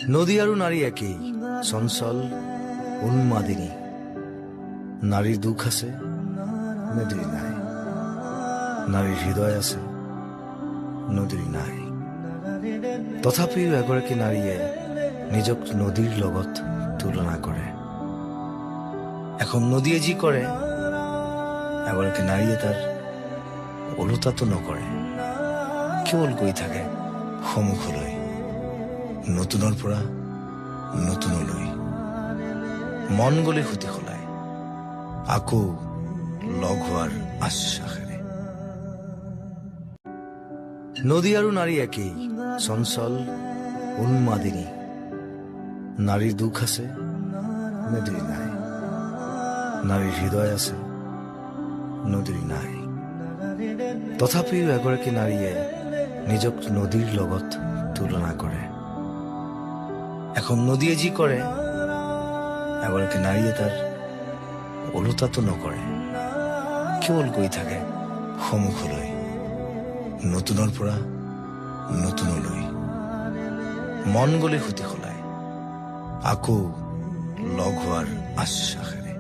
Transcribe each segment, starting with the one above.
নদী আৰু নাৰী একেই, চঞ্চল উন্মাদিনী। নাৰীৰ দুখ আছে, নদীৰ নাই। নাৰীৰ হৃদয় আছে, নদীৰ নাই। তথাপিও এগৰাকী নাৰীয়ে নিজক নদীৰ লগত তুলনা কৰে। এখন নদীয়ে যি কৰে, এগৰাকী নাৰীয়ে তাৰ ওলোটাটো নকৰে। কেৱল গৈ থাকে সন্মুখলৈ, নতুনৰ পৰা নতুনলৈ। মন গলে সুতি সলায়, আকৌ লগ হোৱাৰ আশ্বাসেৰে। নদী আৰু নাৰী একেই, চঞ্চল উন্মাদিনী। নাৰীৰ দুখ আছে, নদীৰ নাই। নাৰীৰ হৃদয় আছে, নদীৰ নাই। তথাপিও এগৰাকী নাৰীয়ে নিজক নদীৰ লগত তুলনা কৰে। এখন নদীয়ে যি কৰে, এগৰাকী নাৰীয়ে তাৰ ওলোটাটো নকৰে। কেৱল গৈ থাকে সন্মুখলৈ, নতুনৰ পৰা নতুনলৈ। মন গলে সুতি সলায়, আকৌ লগ হোৱাৰ আশ্বাসেৰে।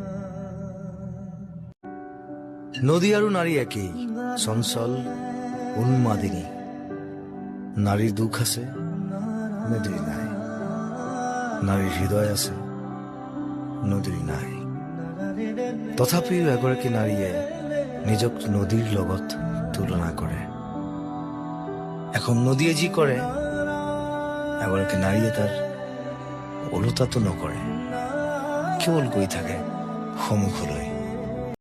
নদী আৰু নাৰী একেই, চঞ্চল উন্মাদিনী। নাৰীৰ দুখ আছে, নদীৰ নাই। নাৰীৰ হৃদয় আছে, নদীৰ নাই। তথাপিও এগৰাকী নাৰীয়ে নিজক নদীৰ লগত তুলনা কৰে। এখন নদীয়ে যি কৰে, এগৰাকী নাৰীয়ে তাৰ ওলোটাটো নকৰে। কেৱল গৈ থাকে সন্মুখলৈ,